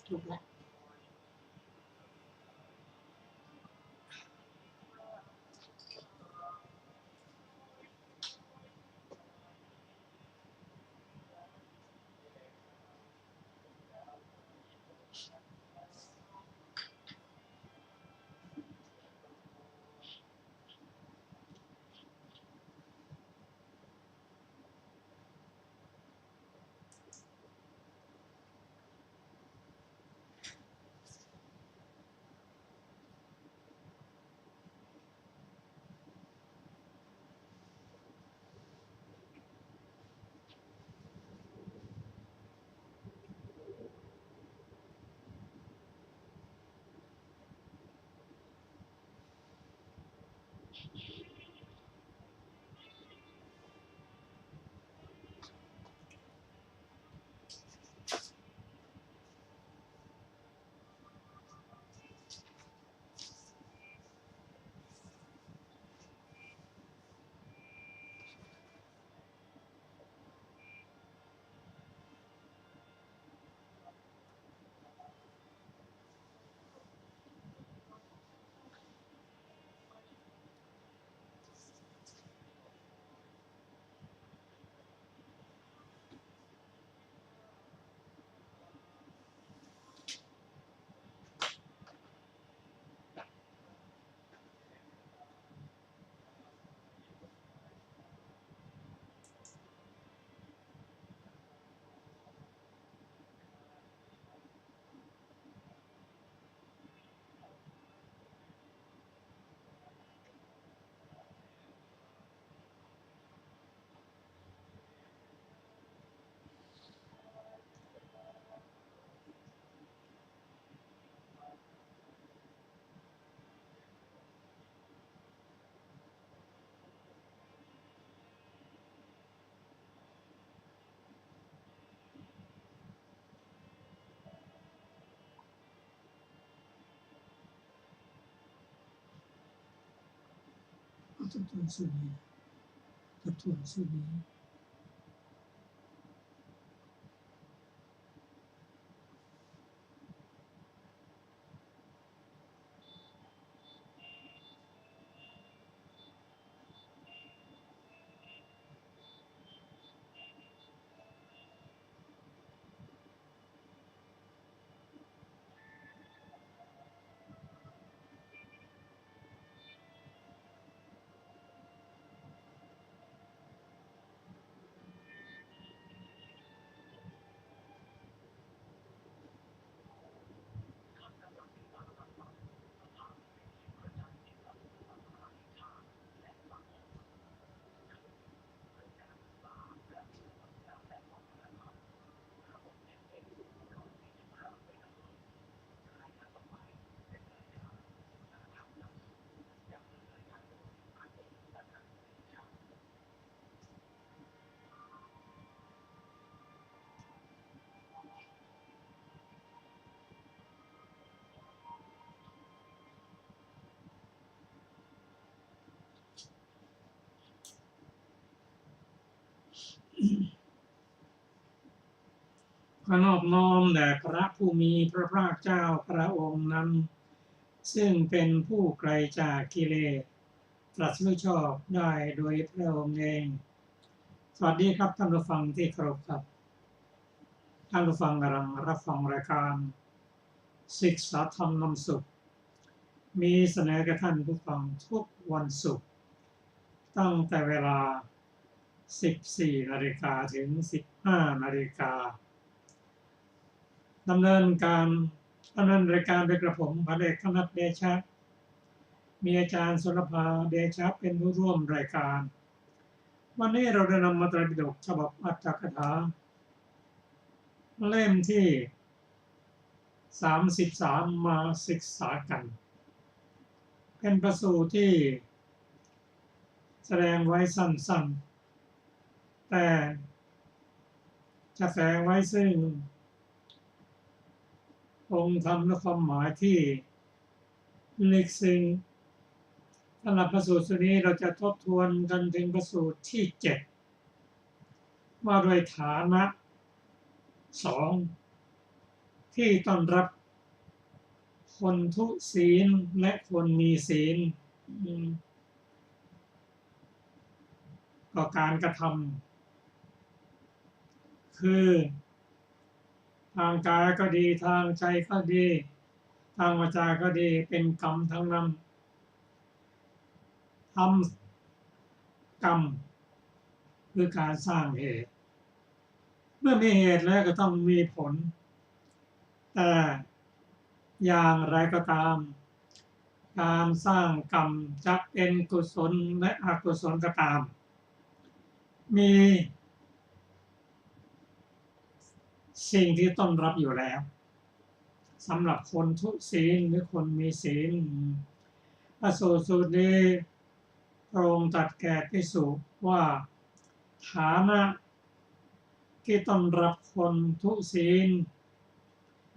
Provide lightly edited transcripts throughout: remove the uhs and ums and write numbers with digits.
ถูกละ ทบทวนสูตรนี้ทบทวนสูตรนี้ขอนอบน้อมแด่พระผู้มีพระภาคเจ้าพระองค์นั้นซึ่งเป็นผู้ไกลจากกิเลสตรัสรู้ชอบได้โดยพระองค์เองสวัสดีครับท่านผู้ฟังที่เคารพครับท่านผู้ฟังกำลังรับฟังรายการศึกษาธรรมนำสุขมีเสนอแก่ท่านผู้ฟังทุกวันศุกร์ตั้งแต่เวลา 14 นาฬิกาถึง 15 นาฬิกาดำเนินรายการโดยกระผมพันเอกธนัทเดชะมีอาจารย์สุรภาเดชะเป็นผู้ร่วมรายการวันนี้เราได้นำมาไตรปิฎกฉบับอัตถกถาเล่มที่ 33 มาศึกษากันเป็นพระสูตรที่แสดงไว้สั้นๆแต่จะแฝงไว้ซึ่งองค์ธรรมและความหมายที่ลึกซึ้งสำหรับพระสูตรนี้เราจะทบทวนกันถึงพระสูตรที่ 7ว่าด้วยฐานะ 2ที่ต้อนรับคนทุศีลและคนมีศีลก็การกระทำคือทางกายก็ดีทางใจก็ดีทางวาจาก็ดีเป็นกรรมทั้งนั้นทำกรรมคือการสร้างเหตุเมื่อมีเหตุแล้วก็ต้องมีผลแต่อย่างไรก็ตามการสร้างกรรมจะเป็นกุศลและอกุศลก็ตามมีสิ่งที่ต้อนรับอยู่แล้วสำหรับคนทุศีลหรือคนมีศีลพระสูตรนี้พระองค์ตรัสแก่ภิกษุว่าฐานะที่ต้อนรับคนทุศีล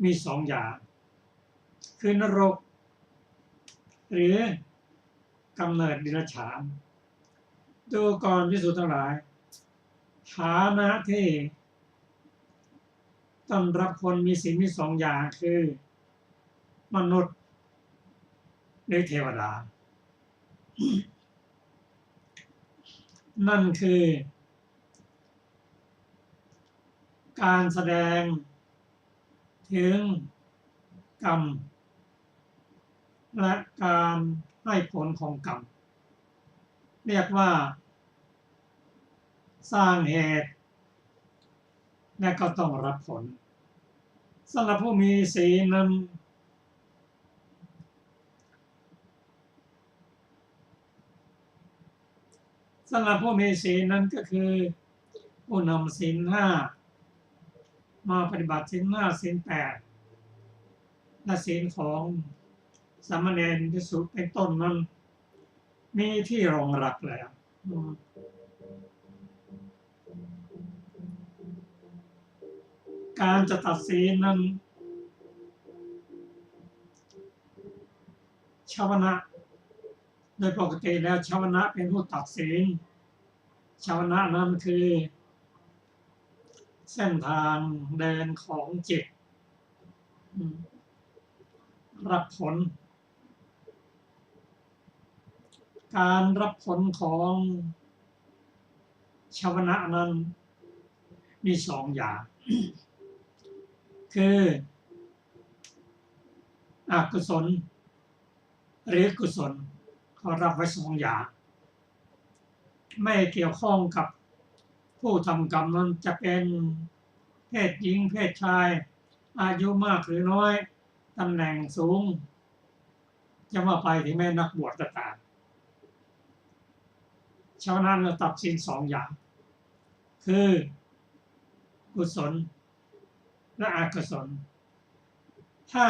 มีสองอย่างคือนรกหรือกำเนิดเดรัจฉานดูก่อนภิกษุทั้งหลายฐานะที่ต้อนรับคนมีศีลมีสองอย่างคือมนุษย์หรือเทวดานั่นคือการแสดงถึงกรรมและการให้ผลของกรรมเรียกว่าสร้างเหตุและก็ต้องรับผลสำหรับผู้มีศีลนั้นก็คือผู้นำศีล 5มาปฏิบัติศีล 5 ศีล 8และศีลของสามเณรภิกษุเป็นต้นนั้นมีที่รองรับแล้วการจะตัดศีลนั้นชาวนะ โดยปกติแล้วชาวนะเป็นผู้ตัดสินชาวนะนั้นคือเส้นทางเดินของจิตรับผลการรับผลของชาวนะนั้นมีสองอย่างคืออกุศลหรือกุศลเขารับไว้สองอย่างไม่เกี่ยวข้องกับผู้ทำกรรมนั้นจะเป็นเพศหญิงเพศชายอายุมากหรือน้อยตำแหน่งสูงจะมาไปถึงแม่นักบวชก็ตามชาวนาเราตัดสินสองอย่างคือกุศลและอกุศลถ้า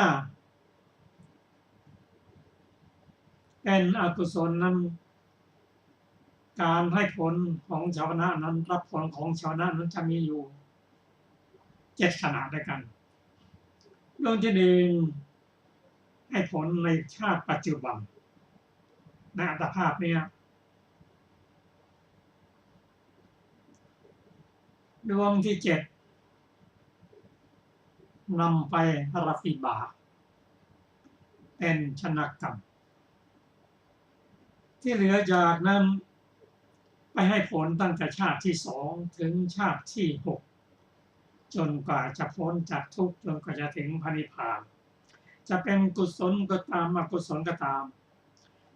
เป็นอกุศลนั้นการให้ผลของชาวนะนั้นรับผลของชาวนะนั้นจะมีอยู่7ขนาดด้วยกันเรื่องที่หนึ่งให้ผลในชาติปัจจุบันในอัตภาพนี้ดวงที่7นำไปรับวิบากเป็นชนกรรมที่เหลือจากนั้นไปให้ผลตั้งแต่ชาติที่2ถึงชาติที่6จนกว่าจะพ้นจากทุกข์จนกว่าจะถึงพระนิพพานจะเป็นกุศลก็ตามอกุศลก็ตาม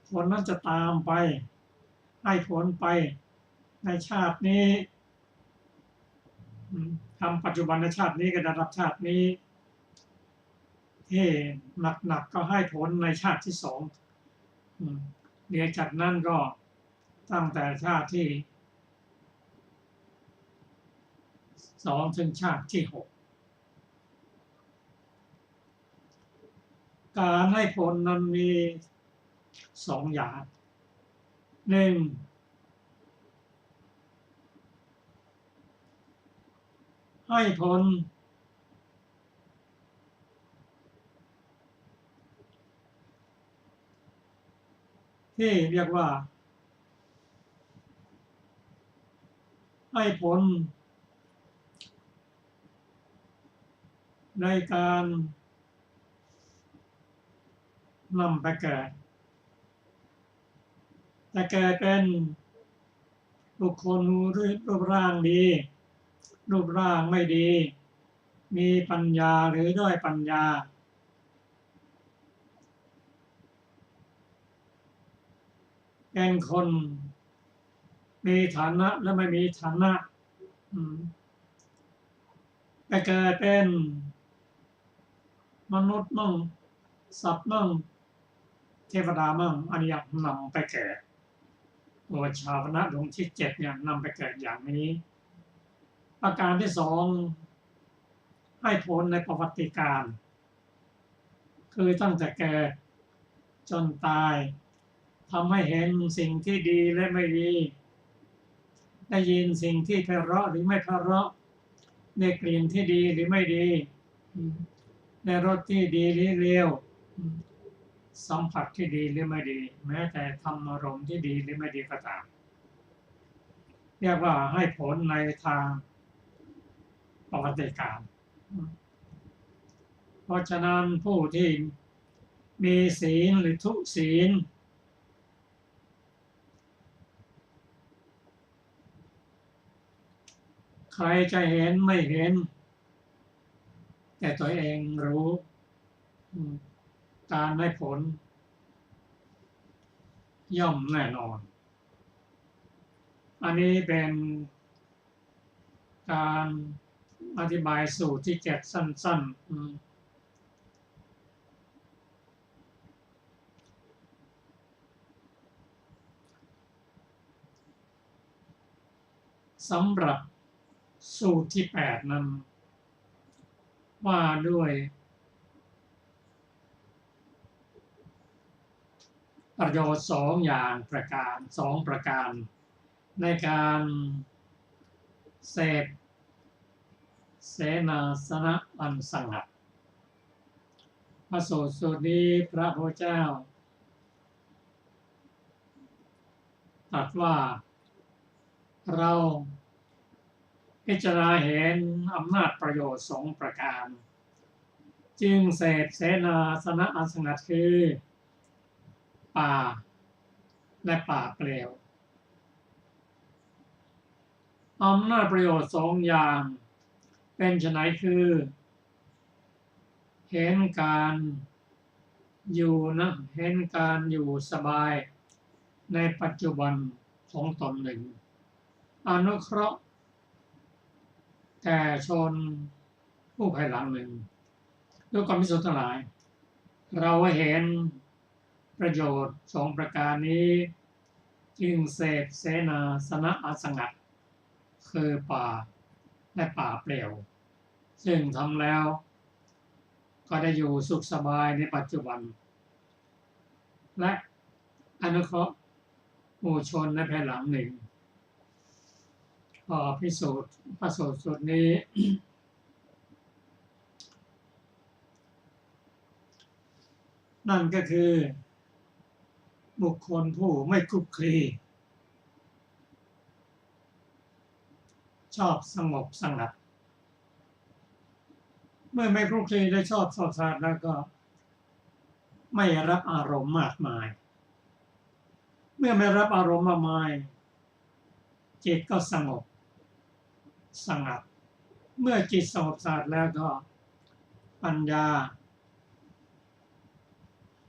ผลนั้นจะตามไปให้ผลไปในชาตินี้ทำปัจจุบันในชาตินี้ก็ได้รับชาตินี้ที่หนักก็ให้ผลในชาติที่2เดี๋ยวจากนั้นก็ตั้งแต่ชาติที่2ถึงชาติที่6การให้ผลนั้นมี2อย่าง1ให้ผลที่เรียกว่าให้ผลในการนำไปเกิดแต่เกิดเป็นบุคคลรูปร่างดีรูปร่างไม่ดีมีปัญญาหรือด้อยปัญญาเป็นคนมีฐานะและไม่มีฐานะไปเกิดเป็นมนุษย์มั่งสัตว์มั่งเทวดามั่งอันนี้นำไปเกิดตัวชาวนะดวงที่7เนี่ยนำไปเกิดอย่างนี้ประการที่2ให้ผลในประวัติการคือตั้งแต่เกิดจนตายทำให้เห็นสิ่งที่ดีและไม่ดีได้ยินสิ่งที่ไพเราะหรือไม่ไพเราะได้กลิ่นที่ดีหรือไม่ดีได้รสที่ดีหรือเลวสัมผัสที่ดีหรือไม่ดีแม้แต่ธรรมารมณ์ที่ดีหรือไม่ดีก็ตามเรียกว่าให้ผลในทางประวัติการเพราะฉะนั้นผู้ที่มีศีลหรือทุศีลใครจะเห็นไม่เห็นแต่ตัวเองรู้การได้ผลย่อมแน่นอนอันนี้เป็นการอธิบายสูตรที่7สั้นๆสำหรับสูตรที่8นั้นว่าด้วยประโยชน์2ประการในการเสพเสนาสนะอันสงัดพระสูตรนี้พระพุทธเจ้า ตรัสว่าเราพิจารณาเห็นอำนาจประโยชน์2ประการจึงเสพเสนาสนะอันสงัดคือป่าและป่าเปลี่ยวอำนาจประโยชน์2อย่างเป็นไฉนคือเห็นการอยู่สบายในปัจจุบันของตนหนึ่งอนุเคราะห์แก่ชนผู้ภายหลังหนึ่งด้วยความพิสุทธิ์ทั้งหลายเราเห็นประโยชน์2ประการนี้จึงเสพเสนาสนะอันสงัดคือป่าและป่าเปลี่ยวซึ่งทำแล้วก็ได้อยู่สุขสบายในปัจจุบันและอนุเคราะห์หมู่ชนในภายหลังหนึ่งพอพิสูจน์พระสูตรสุดนี้ นั่นก็คือบุคคลผู้ไม่คลุกคลีชอบสงบสงัดเมื่อไม่คลุกคลีและชอบสงบสงัดแล้วก็ไม่รับอารมณ์มากมายเมื่อไม่รับอารมณ์มากมายจิตก็สงบสงัดเมื่อจิตสงบสงัดแล้วก็ปัญญา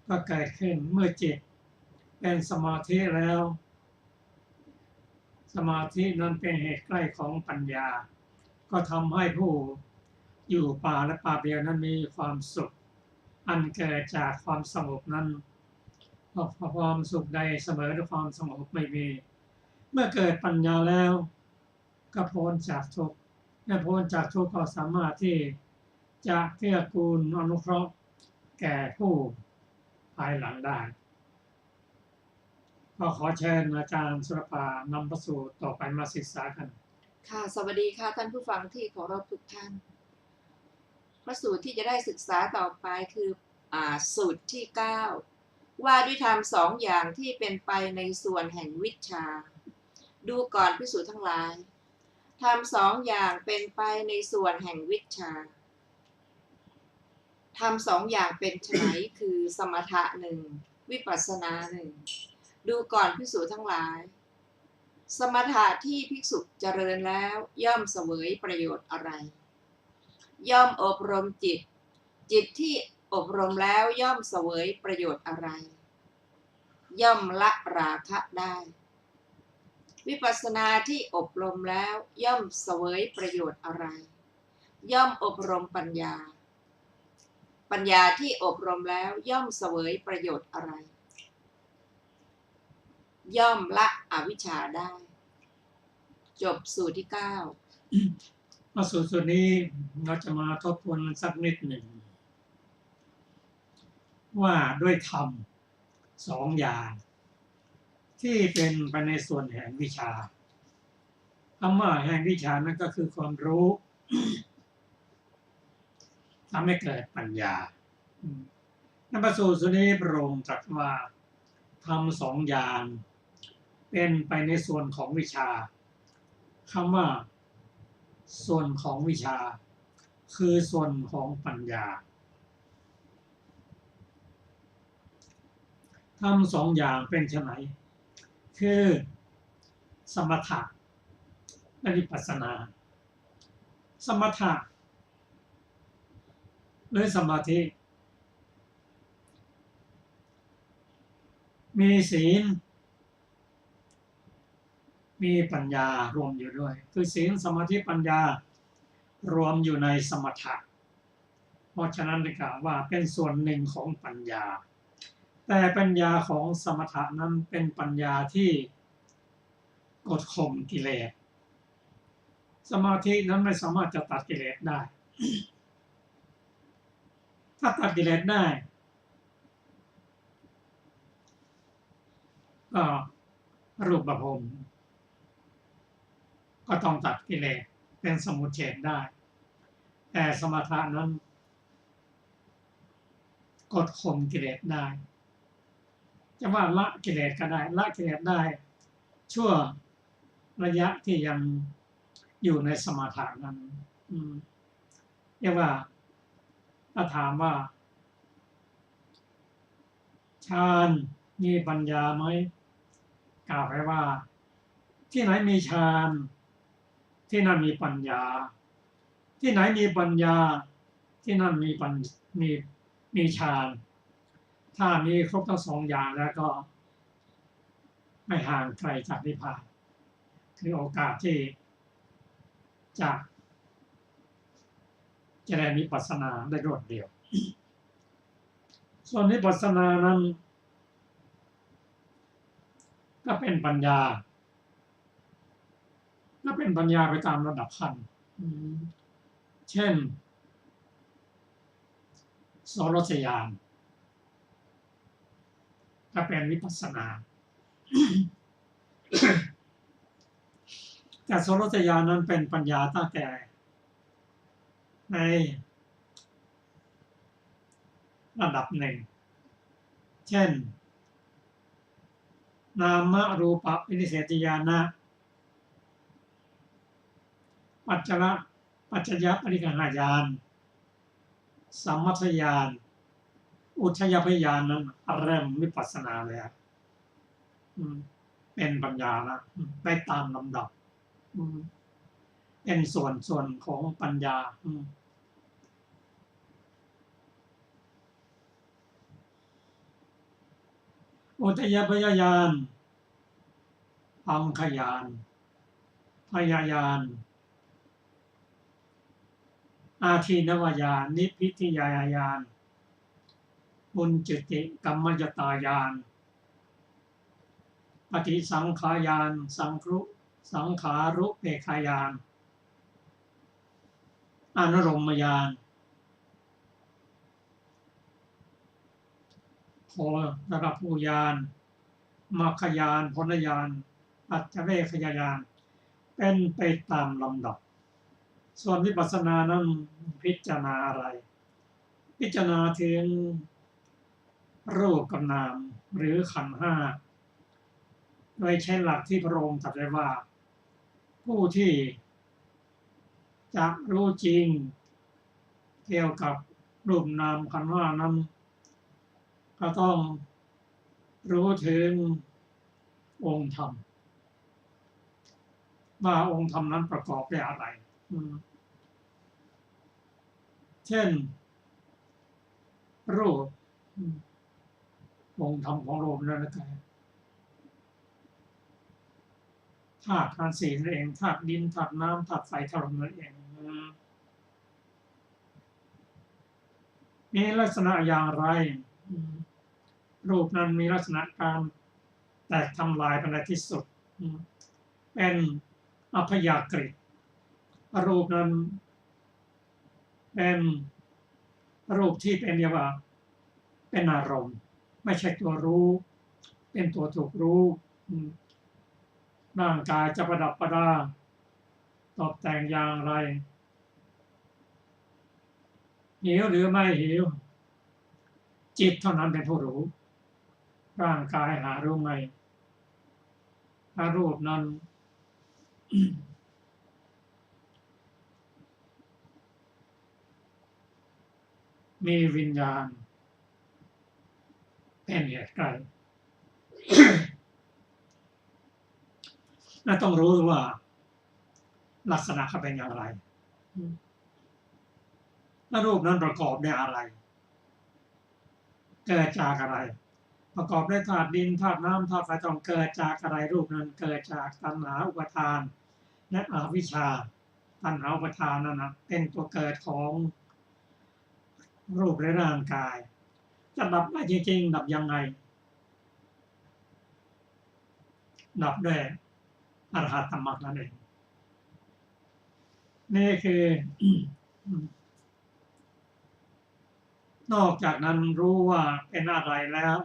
ก็เกิดขึ้นเมื่อจิตเป็นสมาธิแล้วสมาธินั้นเป็นเหตุใกล้ของปัญญาก็ทำให้ผู้อยู่ป่าและป่าเปลี่ยวนั้นมีความสุขอันเกิดจากความสงบนั้นความสุขใดเสมอด้วยความสงบไม่มีเมื่อเกิดปัญญาแล้วก็พ้นจากทุกข์เมื่อพ้นจากทุกข์ก็สามารถที่จะเกื้อกูลอนุเคราะห์แก่ผู้ภายหลังได้ก็ขอเชิญอาจารย์สุรภานำพระสูตรต่อไปมาศึกษากันค่ะสวัสดีค่ะท่านผู้ฟังที่เคารพทุกท่านพระสูตรที่จะได้ศึกษาต่อไปคือสูตรที่9ว่าด้วยธรรม2อย่างที่เป็นไปในส่วนแห่งวิชชาดูก่อนภิกษุทั้งหลายธรรม2อย่างเป็นไปในส่วนแห่งวิชชาธรรม2อย่างเป็นไฉน คือสมถะ1วิปัสสนา1ดูก่อนภิกษุทั้งหลายสมถะที่ภิกษุเจริญแล้วย่อมเสวยประโยชน์อะไรย่อมอบรมจิตที่อบรมแล้วย่อมเสวยประโยชน์อะไรย่อมละราคะได้วิปัสสนาที่อบรมแล้วย่อมเสวยประโยชน์อะไรย่อมอบรมปัญญาที่อบรมแล้วย่อมเสวยประโยชน์อะไรย่อมละอวิชชาได้จบสูตรที่9สูตรนี้เราจะมาทบทวนสักนิดหนึ่งว่าด้วยธรรม2อย่างที่เป็นไปในส่วนแห่งวิชาคำว่าแห่งวิชานั้นก็คือความรู้ทำให้เกิดปัญญาในพระสูตรนี้พระองค์ตรัสว่าธรรม2อย่างเป็นไปในส่วนของวิชาคำว่าส่วนของวิชาคือส่วนของปัญญาธรรม2อย่างเป็นไฉนคือสมถะและวิปัสสนาสมถะหรือสมาธิมีศีลมีปัญญารวมอยู่ด้วยคือศีลสมาธิปัญญารวมอยู่ในสมถะเพราะฉะนั้นได้กล่าวว่าเป็นส่วนหนึ่งของปัญญาแต่ปัญญาของสมถะนั้นเป็นปัญญาที่กดข่มกิเลสสมาธินั้นไม่สามารถจะตัดกิเลสได้ถ้าตัดกิเลสได้ก็รูปภพก็ต้องตัดกิเลสเป็นสมุจเฉทได้แต่สมถะนั้นกดข่มกิเลสได้จะว่าละกิเลสก็ได้ละกิเลสได้ ชั่วระยะที่ยังอยู่ในสมถะนั้นเรียกว่าถ้าถามว่าฌานมีปัญญาไหมกล่าวไปว่าที่ไหนมีฌานที่นั่นมีปัญญาที่ไหนมีปัญญาที่นั่นมีฌานถ้ามีครบทั้งสองอย่างแล้วก็ไม่ห่างไกลจากนิพพานคือโอกาสที่จะได้วิปัสสนาได้รวดเดียวส่วนวิปัสสนานั้นก็เป็นปัญญาไปตามระดับขั้นเช่นโสรถญาณก็เป็นวิปัสสนาแต่โสรถญาณนั้นเป็นปัญญาตั้งแต่ในระดับหนึ่งเช่นนามรูปวินิเศษญาณปัจจยปริกหายานสัมมัทญาณอุทยพยานนั้นเริ่มวิปัสสนาแล้วเป็นปัญญาละได้ตามลำดับเป็นส่วนของปัญญาอุทยพยญาณอังคญาณพยญาณอาทีนวญาณนิพพิทยญาณปุญจติกัมมยตญาณปฏิสังขายานสังขารุเปขายานอนุรมญาณโพระดับภูญาณมรรคญาณผลญาณปัจเจเวคญาณเป็นไปตามลำดับส่วนวิปัสสนานั้นพิจารณาอะไรพิจารณาถึงรูปกับนามหรือขันธ์ห้าโดยใช้หลักที่พระองค์ตรัสไว้ว่าผู้ที่จะรู้จริงเกี่ยวกับรูปนามขันธ์ห้านั้นก็ต้องรู้ถึงองค์ธรรมว่าองค์ธรรมนั้นประกอบด้วยอะไรเช่นรูปองค์ธรรมของรูปนั่นก็ธาตุทั้งสี่นั่นเองธาตุดินธาตุน้ำธาตุไฟธาตุลมนั่นเองมีลักษณะอย่างไรรูปนั้นมีลักษณะการแตกทำลายไปในที่สุดเป็นอัพยากฤิรูปนั้นเป็นรูปที่เป็นเรียกว่าเป็นอารมณ์ไม่ใช่ตัวรู้เป็นตัวถูกรู้ร่างกายจะประดับประดาตกแต่งอย่างไรหิวหรือไม่หิวจิตเท่านั้นเป็นผู้รู้ร่างกายหารู้ไหมถ้ารูปนั้นมีวิญญาณเป็นเหตุไกลน่าต้องรู้ว่าลักษณะเขาเป็นอย่างไรและรูปนั้นประกอบด้วยอะไรเกิดจากอะไรประกอบด้วยธาตุดินธาตุน้ำธาตุไฟต้องเกิดจากอะไรรูปนั้นเกิดจากตัณหาอุปทานและอวิชชาตัณหาอุปทานนั้นเป็นตัวเกิดของรูปและร่างกายจะดับได้จริงๆดับยังไงดับด้วยอรหัตตมรรคนั่นเองนี่คือนอกจากนั้นรู้ว่าเป็นอะไรแล้ว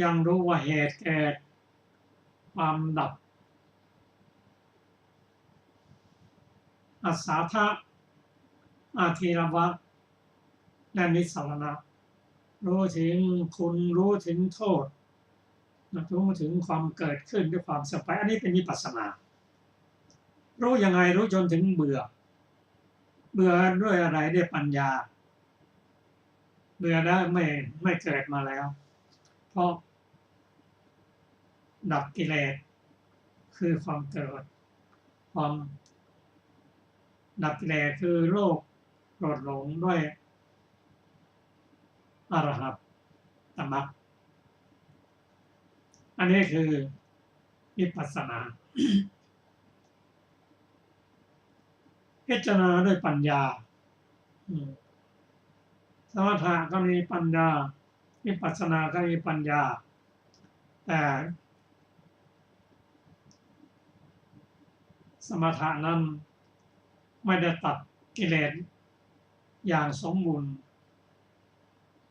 ยังรู้ว่าเหตุเกิดความดับอัสสาทะอาทีรวะและนิสสรณะรู้ถึงคุณรู้ถึงโทษ รู้ถึงความเกิดขึ้นด้วยความสบายอันนี้เป็นวิปัสสนา รู้ยังไงรู้จนถึงเบื่อด้วยอะไรด้วยปัญญา เบื่อแล้วไม่เกิดมาแล้ว เพราะดับกิเลสคือความเกิดความดับกิเลสคือโลภโกรธหลงด้วยอรหัตตมรรคอันนี้คือวิปัสสนา พิจารณาด้วยปัญญาสมถะก็มีปัญญาวิปัสสนาก็มีปัญญาแต่สมถะนั้นไม่ได้ตัดกิเลสอย่างสมบูรณ์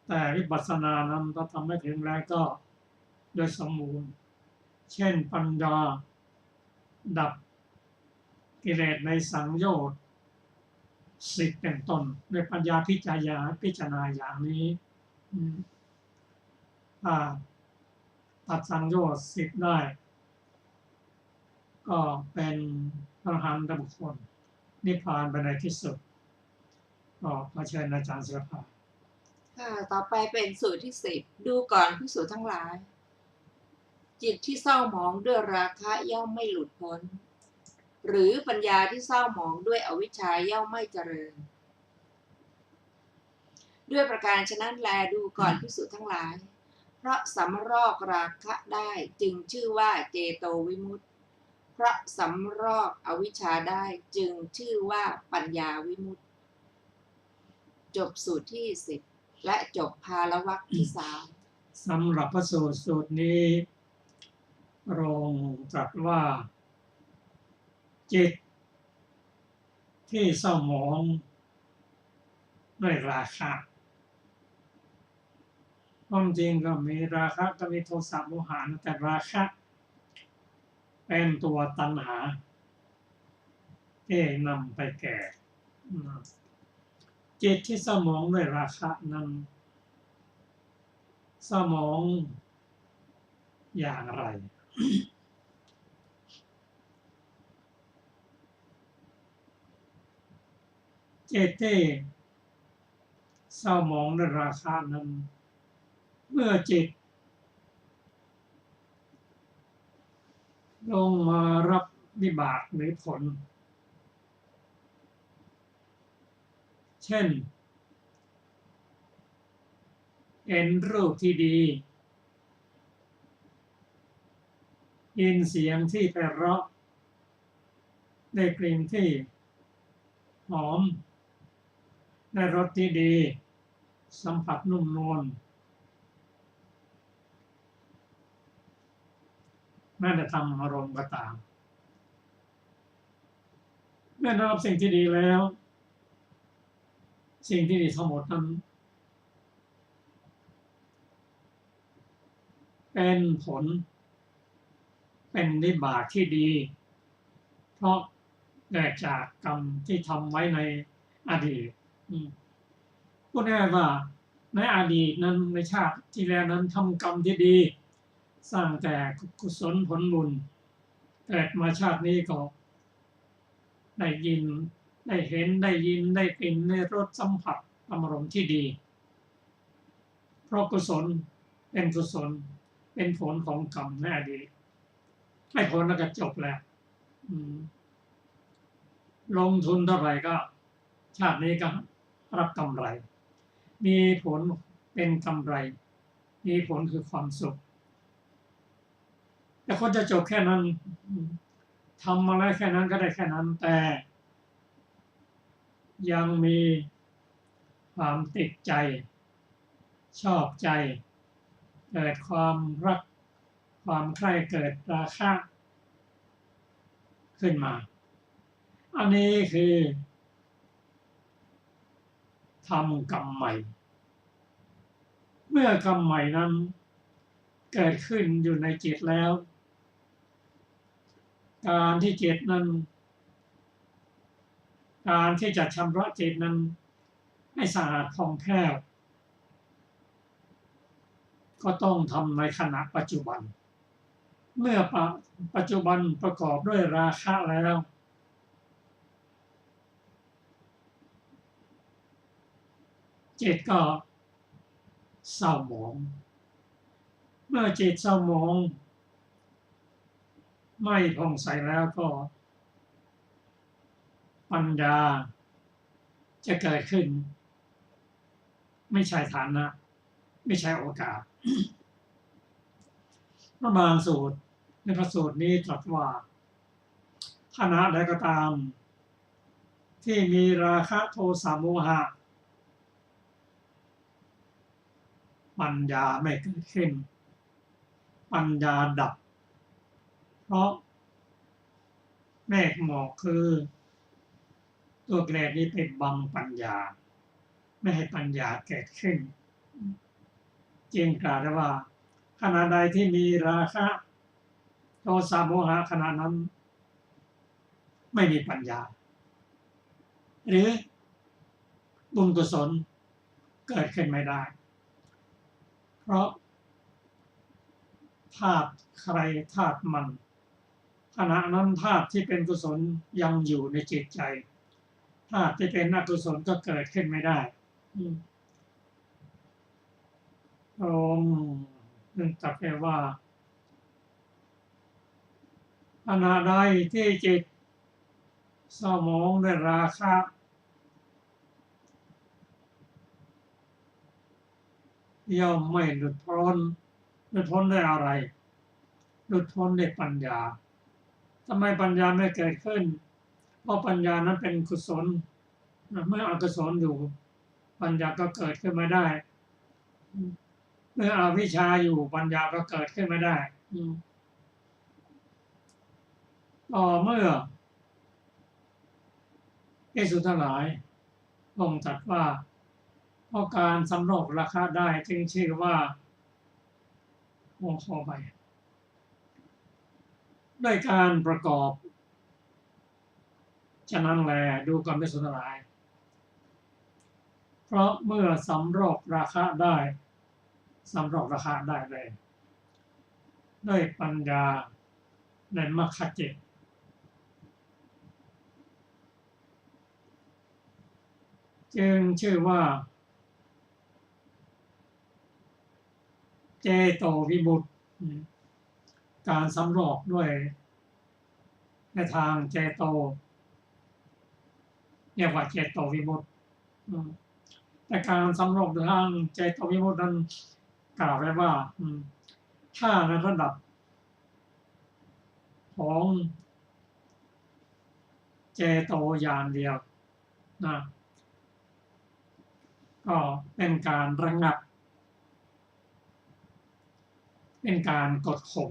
แต่วิปัสสนานั้นถ้าทำไม่ถึงแล้วก็โดยสมบูรณ์เช่นปัญญาดับกิเลสในสังโยชน์10เป็นต้นด้วยปัญญาพิจารณาอย่างนี้ตัดสังโยชน์10ได้ก็เป็นพระอรหันตบุคคลนิพพานไปในที่สุดก็ขอเชิญอาจารย์ศิรภาค่ะต่อไปเป็นสูตรที่10ดูก่อนภิกษุทั้งหลายจิตที่เศร้าหมองด้วยราคะย่อมไม่หลุดพ้นหรือปัญญาที่เศร้าหมองด้วยอวิชชาย่อมไม่เจริญด้วยประการฉะนั้นแลดูก่อนภิกษุทั้งหลายเพราะสำรอกราคะได้จึงชื่อว่าเจโตวิมุตติเพราะสำรอกอวิชชาได้จึงชื่อว่าปัญญาวิมุตติจบสูตรที่10และจบภาลวรรคที่3สำหรับพระสูตรนี้พระองค์ตรัสว่าจิตที่เศร้าหมองด้วยราคะความจริงก็มีราคะก็มีโทสะโมหะแต่ราคะเป็นตัวตัณหาที่นำไปแก่จิตที่เศร้าหมองด้วยราคะนั้นเศร้าหมองอย่างไรจิตที่เศร้าหมองด้วยราคะนั้นเมื่อจิตลงมารับวิบากหรือผลเช่นเห็นรูปที่ดียินเสียงที่ไพเราะได้กลิ่นที่หอมได้รสที่ดีสัมผัสนุ่มนวลแม้แต่ธรรมอารมณ์ก็ตามเมื่อได้รับสิ่งที่ดีแล้วสิ่งที่ดีทั้งหมดนั้นเป็นผลเป็นวิบากที่ดีเพราะเกิดจากกรรมที่ทำไว้ในอดีตพูดง่ายๆว่าในอดีตนั้นในชาติที่แล้วนั้นทำกรรมที่ดีสร้างแต่กุศลผลบุญเกิดมาชาตินี้ก็ได้ยินได้เห็นได้ยินได้กลิ่นได้รสสัมผัสอารมณ์ที่ดีเพราะกุศลเป็นกุศลเป็นผลของกรรมในอดีตให้ผลแล้วก็จบแล้วลงทุนเท่าไหร่ก็ชาตินี้ก็รับกำไรมีผลเป็นกำไรมีผลคือความสุขแต่คนจะจบแค่นั้นทำมาแล้วแค่นั้นก็ได้แค่นั้นแต่ยังมีความติดใจชอบใจเกิดความรักความใคร่เกิดราคะขึ้นมาอันนี้คือทำกรรมใหม่เมื่อกรรมใหม่นั้นเกิดขึ้นอยู่ในจิตแล้วการที่จิตนั้นการที่จะชำระจิตนั้นให้สะอาดผ่องแผ้วก็ต้องทำในขณะปัจจุบัน เมื่อปัจจุบันประกอบด้วยราคะแล้วจิตก็เศร้าหมองเมื่อจิตเศร้าหมองไม่ผ่องใสแล้วก็ปัญญาจะเกิดขึ้นไม่ใช่ฐานะไม่ใช่โอกาสพระบางสูตรในพระสูตรนี้ตรัสว่าขณะใดก็ตามที่มีราคะโทสะโมหะปัญญาไม่เกิดขึ้นปัญญาดับเพราะเมฆหมอกคือตัวกิเลสนี้เป็นบังปัญญาไม่ให้ปัญญาเกิดขึ้นจึงกล่าวได้ว่าขณะใดที่มีราคะโทสะโมหะขณะนั้นไม่มีปัญญาหรือบุญกุศลเกิดขึ้นไม่ได้เพราะธาตุใครธาตุมันขณะนั้นธาตุที่เป็นกุศลยังอยู่ในจิตใจธาตุที่เป็นอกุศลก็เกิดขึ้นไม่ได้นึกตัดไปว่าขณะใดที่จิตเศร้าหมองด้วยราคะย่อมไม่หลุดพ้นได้อะไรหลุดพ้นด้วยปัญญาทำไมปัญญาไม่เกิดขึ้นเพราะปัญญานั้นเป็นกุศลเมื่ออกุศลอยู่ปัญญาก็เกิดขึ้นไม่ได้เมื่ออวิชชาอยู่ปัญญาก็เกิดขึ้นไม่ได้ต่อเมื่อภิกษุทั้งหลายทรงตรัสว่าเพราะการสำรอกราคะได้จึงชื่อว่าโมฆะไปด้วยการประกอบฉะนั้นแลดูก่อนภิกษุทั้งหลายเพราะเมื่อสำรอกราคะได้เลยด้วยปัญญาในมรรคเจ็ดจึงชื่อว่าเจโตวิมุตติการสำรอกด้วยในทางเจโตเรียกว่าเจโตวิมุตติแต่การสำรอกทางเจโตวิมุตตินั้นกล่าวไว้ว่าถ้าในระดับของเจโตญาณเดียวนะก็เป็นการระงับเป็นการกดข่ม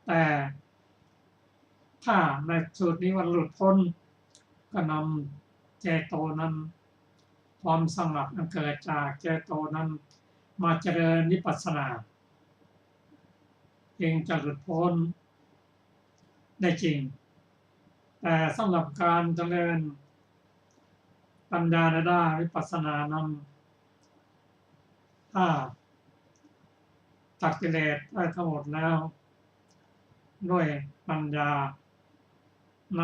แต่ถ้าในสูตรนี้ว่าหลุดพ้นก็นำเจโตนั้นความสงบอันเกิดจากเจโตนั้นมาเจริญวิปัสสนาจึงจะหลุดพ้นได้จริงแต่สำหรับการเจริญปัญญาในด้านวิปัสสนานั้นถ้าตัดกิเลสได้ทั้งหมดแล้วด้วยปัญญาใน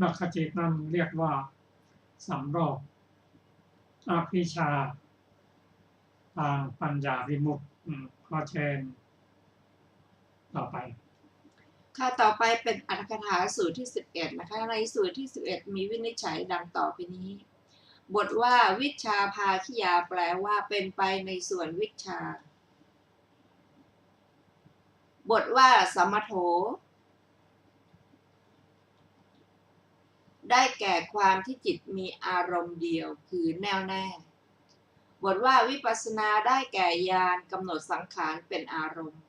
มรรคจิตนั้นเรียกว่าสำรอกอภิชฌาทางปัญญาวิมุตติขอเชิญต่อไปค่ะต่อไปเป็นอรรถกถาสูตรที่11นะคะในสูตรที่11มีวินิจฉัยดังต่อไปนี้บทว่าวิชชาภาคิยาแปลว่าเป็นไปในส่วนวิชชาบทว่าสัมมโถได้แก่ความที่จิตมีอารมณ์เดียวคือแน่วแน่บทว่าวิปัสสนาได้แก่ญาณกำหนดสังขารเป็นอารมณ์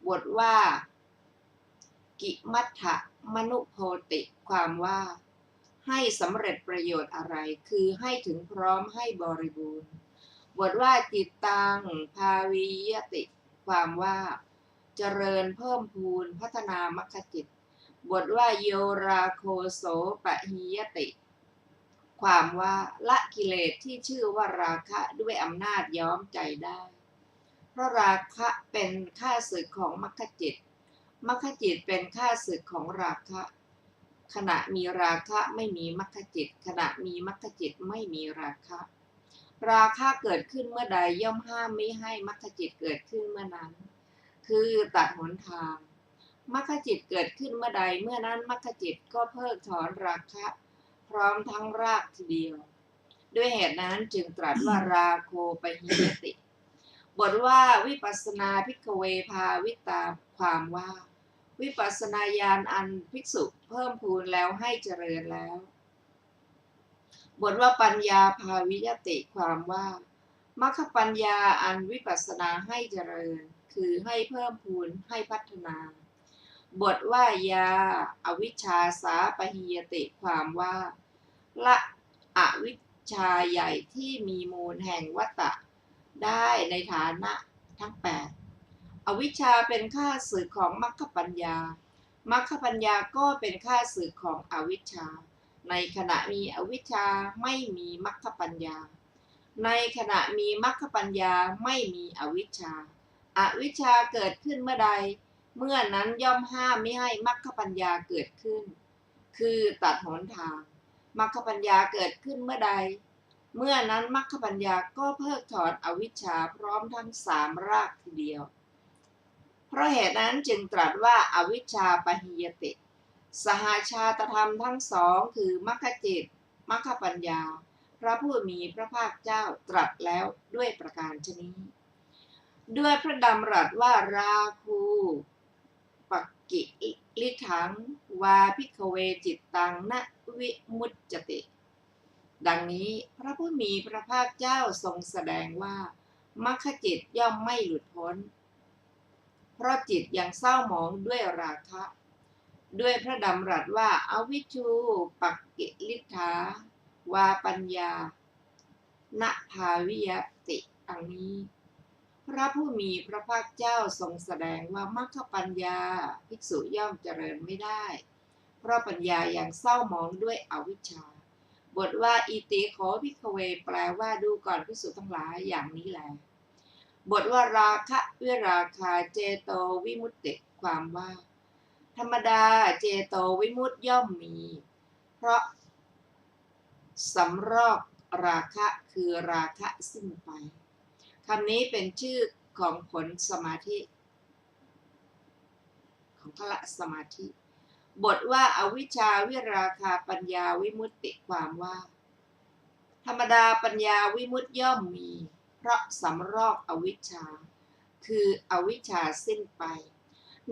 บทว่ากิมัฏฐมนุโพติความว่าให้สำเร็จประโยชน์อะไรคือให้ถึงพร้อมให้บริบูรณ์บทว่าจิตตังภาวิยติความว่าเจริญเพิ่มพูนพัฒนามรรคจิตบทว่าโยราโคโสปะหิยติความว่าละกิเลสที่ชื่อว่าราคะด้วยอำนาจย้อมใจได้พ ราะราคะเป็นข้าศึกของมรรคจิตมรรคจิตเป็นข้าศึกของราคะ ขณะมีราคะไม่มีมรรคจิตขณะมีมรรคจิตไม่มีราคะ ราคะเกิดขึ้นเมื่อใดย่อมห้ามไม่ให้มรรคจิตเกิดขึ้นเมื่อนั้น คือตัดหนทางมรรคจิตเกิดขึ้นเมื่อใดเมื่อนั้นมรรคจิตก็เพิกถอนราคะพร้อมทั้งรากทีเดียวด้วยเหตุนั้นจึงตรัสว่าราโคปหิยติบทว่าวิปัสสนาภิกขเวภาวิตาความว่าวิปัสสนาญาณอันภิกษุเพิ่มพูนแล้วให้เจริญแล้วบทว่าปัญญาภาวิยติความว่ามรรคปัญญาอันวิปัสสนาให้เจริญคือให้เพิ่มพูนให้พัฒนาบทว่ายาอวิชชาสาปหิยติความว่าละอวิชชาใหญ่ที่มีมูลแห่งวัตตะได้ในฐานะทั้ง8อวิชชาเป็นข้าศึกของมรรคปัญญามรรคปัญญาก็เป็นข้าศึกของอวิชชาในขณะมีอวิชชาไม่มีมรรคปัญญาในขณะมีมรรคปัญญาไม่มีอวิชชาอวิชชาเกิดขึ้นเมื่อใดเมื่อนั้นย่อมห้ามไม่ให้มรรคปัญญาเกิดขึ้นคือตัดหนทางมรรคปัญญาเกิดขึ้นเมื่อใดเมื่อนั้นมรรคปัญญาก็เพิกถอนอวิชชาพร้อมทั้ง3รากทีเดียวเพราะเหตุนั้นจึงตรัสว่าอวิชชาปหิยติสหชาตธรรมทั้งสองคือมรรคจิตมรรคปัญญาพระผู้มีพระภาคเจ้าตรัสแล้วด้วยประการฉนี้ด้วยพระดำรัสว่าราคูปักกิลิถังวาภิกขเวจิตตังนวิมุจจติดังนี้พระผู้มีพระภาคเจ้าทรงแสดงว่ามรรคจิตย่อมไม่หลุดพ้นเพราะจิตยังเศร้าหมองด้วยราคะด้วยพระดำรัสว่าอวิชชูปักกิลิธาวาปัญญาณภาวิยติดังนี้พระผู้มีพระภาคเจ้าทรงแสดงว่ามรรคปัญญาภิกษุย่อมเจริญไม่ได้เพราะปัญญายังเศร้าหมองด้วยอวิชชาบทว่าอิติโขภิกขเวแปลว่าดูก่อนภิกษุทั้งหลายอย่างนี้แลบทว่าราคะวิราคาเจโตวิมุตติความว่าธรรมดาเจโตวิมุตติย่อมมีเพราะสำรอกราคะคือราคะสิ้นไปคำนี้เป็นชื่อของผลสมาธิของพละสมาธิบทว่าอวิชชาวิราคาปัญญาวิมุตติความว่าธรรมดาปัญญาวิมุตติย่อมมีเพราะสำรอกอวิชชาคืออวิชชาสิ้นไป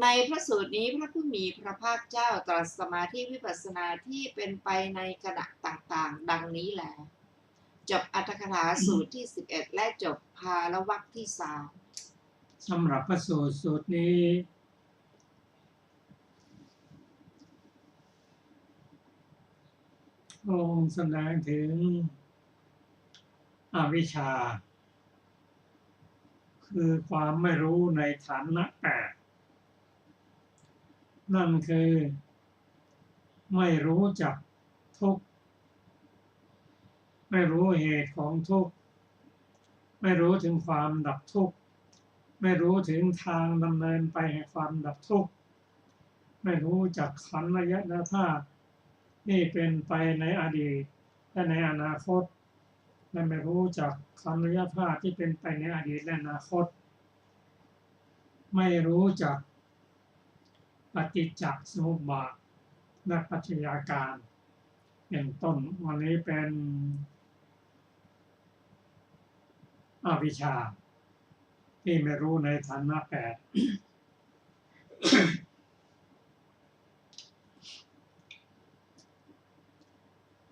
ในพระสูตรนี้พระผู้มีพระภาคเจ้าตรัสสมาธิวิปัสสนาที่เป็นไปในขณะต่างๆดังนี้แลจบอรรถกถาสูตรที่11และจบภาลวรรคที่3สำหรับพระสูตรนี้องค์แสดงถึงอวิชชาคือความไม่รู้ในฐานะ8นั่นคือไม่รู้จักทุกข์ไม่รู้เหตุของทุกข์ไม่รู้ถึงความดับทุกข์ไม่รู้ถึงทางดำเนินไปแห่งความดับทุกข์ไม่รู้จักขันธ์ยตธาตุที่เป็นไปในอดีตและในอนาคตและไม่รู้จักขันธ์ยตธาตุที่เป็นไปในอดีตและอนาคตไม่รู้จักปฏิจจสมุปบาทและปัจจัยการเป็นต้นวันนี้เป็นอวิชชาที่ไม่รู้ในฐานะ8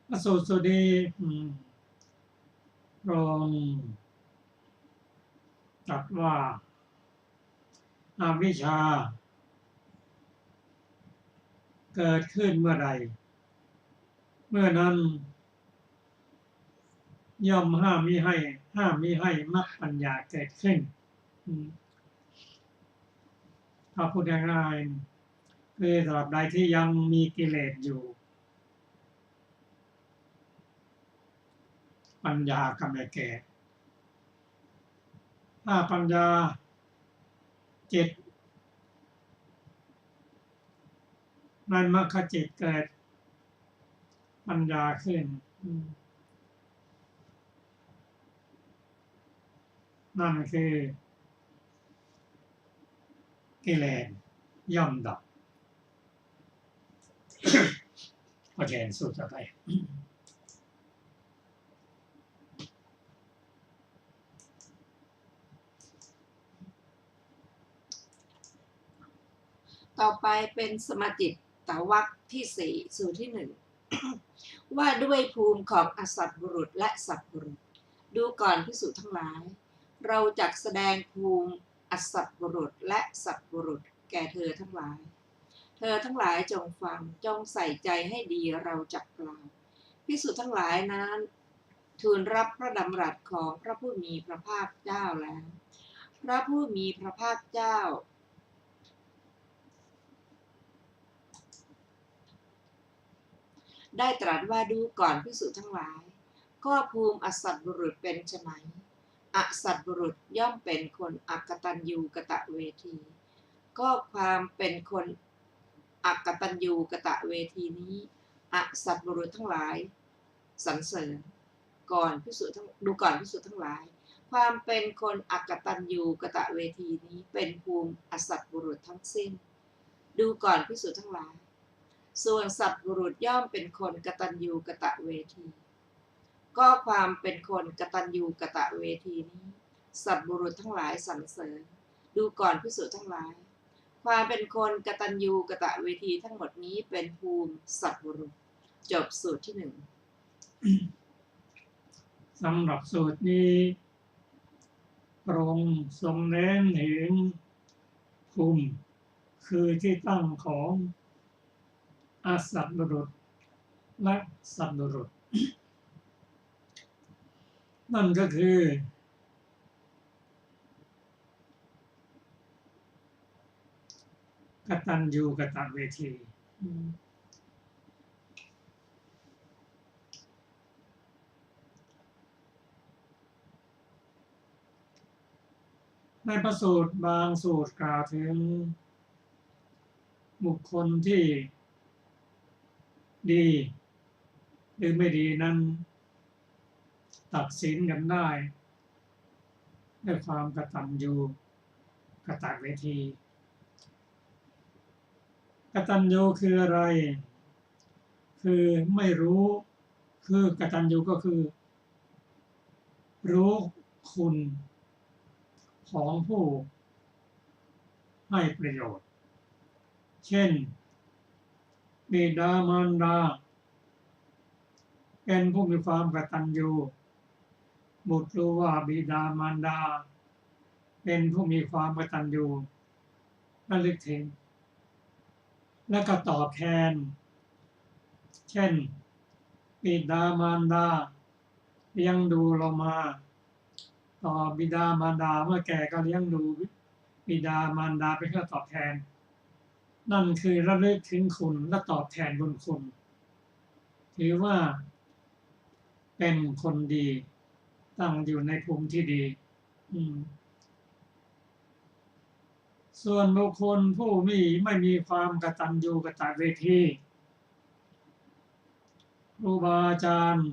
พระสูตรนี้รองตรัสว่าอวิชชาเกิดขึ้นเมื่อใดเมื่อนั้นย่อมห้ามมิให้มรรคปัญญาเกิดขึ้นถ้าพูดง่ายๆคือตราบใดที่ยังมีกิเลสอยู่ปัญญาก็ไม่เกิดถ้าปัญญา จิตในมรรคจิตเกิดปัญญาขึ้นนั่นคือกิเลสย่อมดับโอเคสู้ต่อไปต่อไปเป็นสมจิตตวรรคที่ 4 สูตรที่ 1 ว่าด้วยภูมิของอสัตบุรุษและสัตบุรุษดูก่อนภิกษุทั้งหลายเราจักแสดงภูมิอสัตบุรุษและสัตบุรุษแก่เธอทั้งหลายเธอทั้งหลายจงฟังจงใส่ใจให้ดีเราจักกล่าวภิกษุทั้งหลายนั้นทูลรับพระดำรัสของพระผู้มีพระภาคเจ้าแล้วพระผู้มีพระภาคเจ้าได้ตรัสว่าดูก่อนภิกษุทั้งหลายก็ภูมิอสัตบุรุษเป็นไฉนอสัตบุรุษย่อมเป็นคนอกตัญญูกตเวทีก็ความเป็นคนอกตัญญูกตเวทีนี้อสัตบุรุษทั้งหลายสรรเสริญก่อนภิกษุดูก่อนภิกษุทั้งหลายความเป็นคนอกตัญญูกตเวทีนี้เป็นภูมิอสัตบุรุษทั้งสิ้นดูก่อนภิกษุทั้งหลายส่วนสัตบุรุษย่อมเป็นคนกตัญญูกตเวทีก็ความเป็นคนกตัญญูกตเวทีนี้สัตบุรุษทั้งหลายสรรเสริญดูก่อนภิกษุทั้งหลายความเป็นคนกตัญญูกตเวทีทั้งหมดนี้เป็นภูมิสัตบุรุษจบสูตรที่ 1 สำหรับสูตรนี้พระองค์ทรงเน้นเห็นภูมิคือที่ตั้งของอสัตบุรุษและสัตบุรุษนั่นก็คือกตัญญูกตเวทีในพระสูตรบางสูตรกล่าวถึงบุคคลที่ดีหรือไม่ดีนั้นตัดสินกันได้ด้วยความกตัญญูกตเวทีกตัญญูคืออะไรคือไม่รู้คือกตัญญูก็คือรู้คุณของผู้ให้ประโยชน์เช่นบิดามารดาเป็นผู้มีความกตัญญูบุตรรู้ว่าบิดามารดาเป็นผู้มีความกตัญญูระลึกถึงและก็ตอบแทนเช่นบิดามารดาเลี้ยงดูเรามาต่อบิดามารดาเมื่อแก่ก็เลี้ยงดูบิดามารดาเป็นเครื่องตอบแทนนั่นคือระลึกถึงคุณและตอบแทนบุญคุณถือว่าเป็นคนดีตั้งอยู่ในภูมิที่ดีส่วนบุคคลผู้ไม่มีความกตัญญูกตเวทีครูบาอาจารย์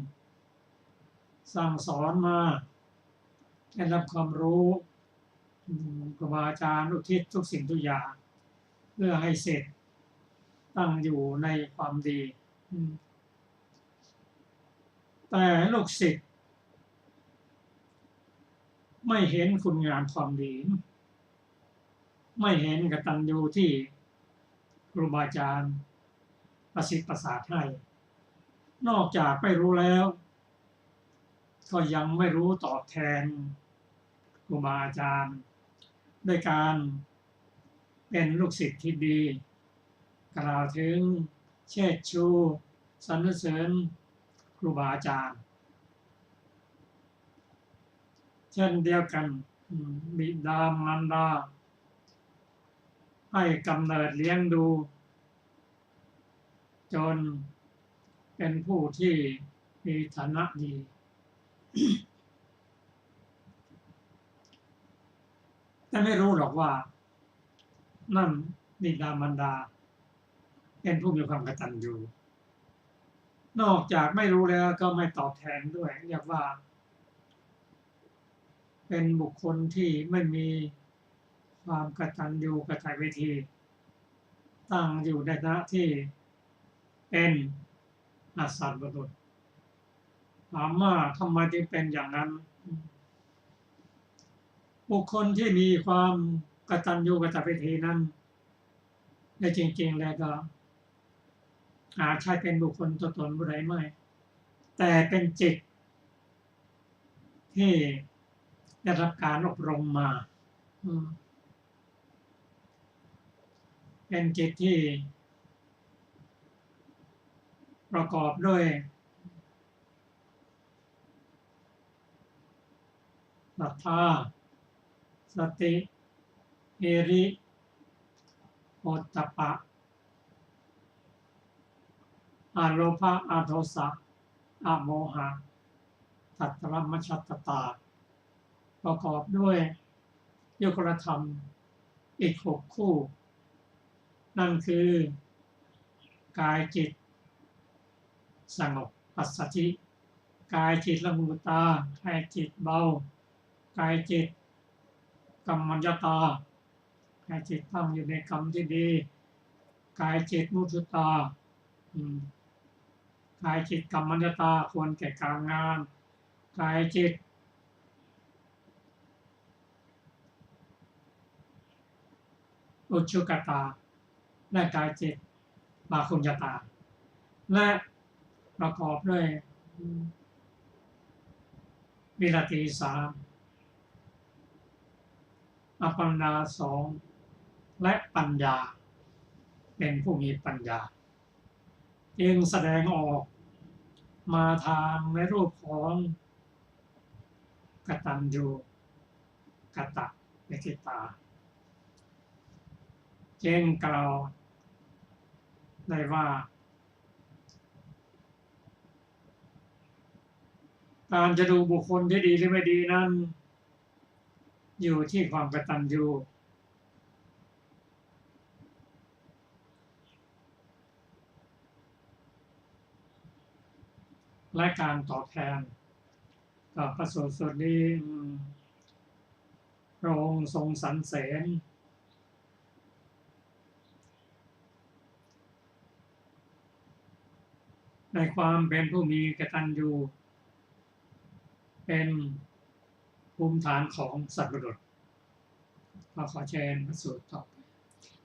สั่งสอนมาได้รับความรู้ครูบาอาจารย์อุทิศทุกสิ่งทุกอย่างเพื่อให้เสร็จตั้งอยู่ในความดีแต่ลูกศิษย์ไม่เห็นคุณงามความดีไม่เห็นกตัญญูที่ครูบาอาจารย์ประสิทธิ์ประสาทให้นอกจากไม่รู้แล้วก็ยังไม่รู้ตอบแทนครูบาอาจารย์ด้วยการเป็นลูกศิษย์ที่ดีกล่าวถึงเชิดชูสรรเสริญครูบาอาจารย์เช่นเดียวกันบิดามารดาให้กำเนิดเลี้ยงดูจนเป็นผู้ที่มีฐานะดีแต่ไม่รู้หรอกว่า นั่นบิดามารดาเป็นผู้มีความกตัญญูนอกจากไม่รู้แล้วก็ไม่ตอบแทนด้วยเรียกว่าเป็นบุคคลที่ไม่มีความกตัญญูกตเวทีตั้งอยู่ในฐานะที่เป็นอสัตบุรุษถามว่าทำไมจึงเป็นอย่างนั้นบุคคลที่มีความกตัญญูกตเวทีนั้นในจริงๆแล้วก็อาจใช่เป็นบุคคลตัวตนผู้ใดไม่แต่เป็นจิตที่ได้รับการอบรมมาเป็นจิตที่ประกอบด้วยศรัทธาสติหิริโอตตัปปะอโลภะอโทสะอโมหะตัตตรมัชฌัตตาประกอบด้วยโยกธรรมอีก6คู่นั่นคือกายจิตสงบปัสสัทธิกายจิตละมุตากายจิตเบากายจิตกัมมัญญตากายจิตตั้งอยู่ในกรรมที่ดีกายจิตมุทุตากายจิตกัมมัญญตาควรแก่การงานกายจิตอุชุกตาและกายจิตบาคุญญตาและประกอบด้วยวิรติ3อัปปนา2และปัญญาเป็นผู้มีปัญญาจึงแสดงออกมาทางในรูปของกตัญญูกตเวทิตาจึงกล่าวได้ว่าการจะดูบุคคลที่ดีหรือไม่ดีนั้นอยู่ที่ความกตัญญูและการตอบแทนกับพระโสดนี้พระองค์ทรงสรรเสริญในความเป็นผู้มีกตัญญูเป็นภูมิฐานของสัตว์บุรุษขอเชิญพระสูตร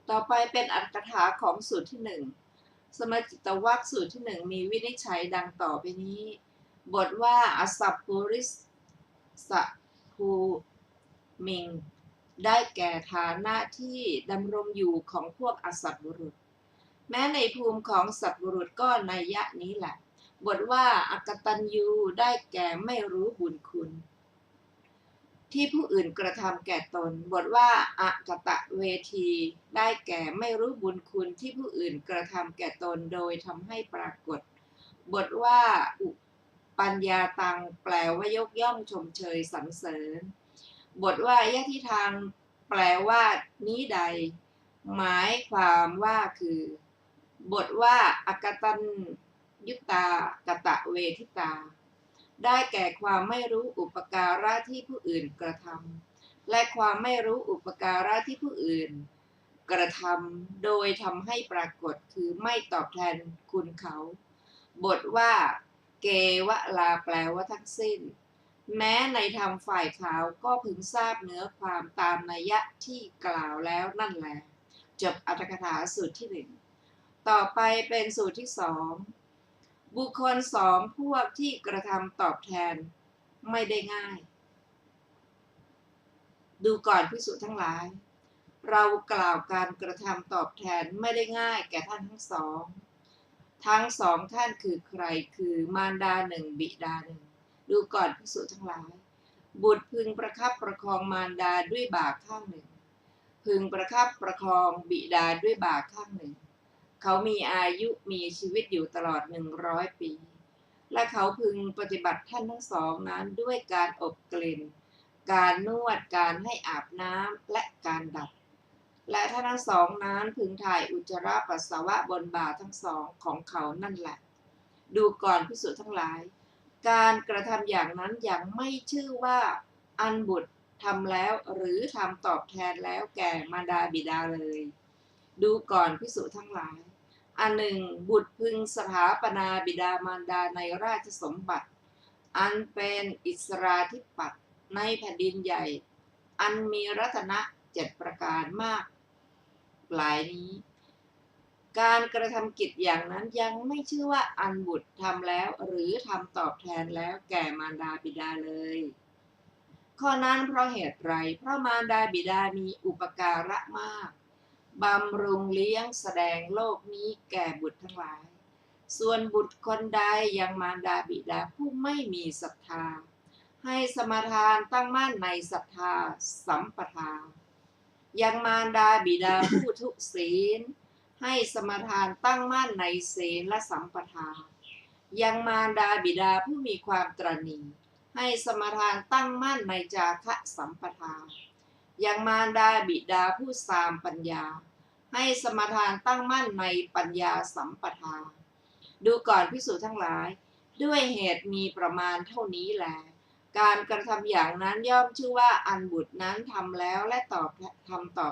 ต่อไปเป็นอัตถกถาของสูตรที่1สมจิตวรรคสูตรที่1มีวินิจฉัยดังต่อไปนี้บทว่าอสัพปุริสภูมิงได้แก่ฐานะที่ดำรงอยู่ของพวกอสัตบุรุษแม้ในภูมิของสัตบุรุษก็นัยยะนี้แหละบทว่าอกตัญญูได้แก่ไม่รู้บุญคุณที่ผู้อื่นกระทำแก่ตนบทว่าอกตเวทีได้แก่ไม่รู้บุญคุณที่ผู้อื่นกระทำแก่ตนโดยทำให้ปรากฏบทว่าอุปัญญาตังแปลว่ายกย่องชมเชยสรรเสริญบทว่ายะทิทางแปลว่านี้ใดหมายความว่าคือบทว่าอกตัญยุตากตเวทิตาได้แก่ความไม่รู้อุปการะที่ผู้อื่นกระทำและความไม่รู้อุปการะที่ผู้อื่นกระทำโดยทำให้ปรากฏคือไม่ตอบแทนคุณเขาบทว่าเกวะลาแปลว่าทั้งสิ้นแม้ในธรรมฝ่ายขาวก็พึงทราบเนื้อความตามนัยยะที่กล่าวแล้วนั่นแหละจบอรรถกถาสูตรที่1ต่อไปเป็นสูตรที่2บุคคล2พวกที่กระทำตอบแทนไม่ได้ง่ายดูก่อนภิกษุทั้งหลายเรากล่าวการกระทำตอบแทนไม่ได้ง่ายแก่ท่านทั้งสองท่านคือใครคือมารดา1บิดา1ดูก่อนภิกษุทั้งหลายบุตรพึงประคับประคองมารดาด้วยบ่าข้างหนึ่งพึงประคับประคองบิดาด้วยบ่าข้างหนึ่งเขามีอายุมีชีวิตอยู่ตลอด100 ปีและเขาพึงปฏิบัติท่านทั้งสองนั้นด้วยการอบกลิ่นการนวดการให้อาบน้ำและการดับ และท่านทั้งสองนั้นพึงถ่ายอุจจาระปัสสาวะบนบ่าทั้งสองของเขานั่นแหละดูก่อนภิกษุทั้งหลายการกระทำอย่างนั้นยังไม่ชื่อว่าอันบุตรทำแล้วหรือทำตอบแทนแล้วแก่มารดาบิดาเลยดูก่อนภิกษุทั้งหลายอันหนึ่งบุตรพึงสถาปนาบิดามารดาในราชสมบัติอันเป็นอิสราธิปัตย์ในแผ่นดินใหญ่อันมีรัตนะ7ประการมากหลายนี้การกระทำกิจอย่างนั้นยังไม่ชื่อว่าอันบุตรทำแล้วหรือทำตอบแทนแล้วแก่มารดาบิดาเลยข้อนั้นเพราะเหตุไรเพราะมารดาบิดามีอุปการะมากบำรุงเลี้ยงแสดงโลกนี้แก่บุตรทั้งหลายส่วนบุตรคนใดยังมารดาบิดาผู้ไม่มีศรัทธาให้สมาทานตั้งมั่นในศรัทธาสัมปทายังมารดาบิดาผู้ทุศีลให้สมาทานตั้งมั่นในศีลและสัมปทายังมารดาบิดาผู้มีความตระหนี่ให้สมาทานตั้งมั่นในจาคะสัมปทายังมารดาบิดาผู้สามปัญญาให้สมาทานตั้งมั่นในปัญญาสัมปทาดูก่อนภิกษุทั้งหลายด้วยเหตุมีประมาณเท่านี้แลการกระทำอย่างนั้นย่อมชื่อว่าอันบุตรนั้นทำแล้วและตอ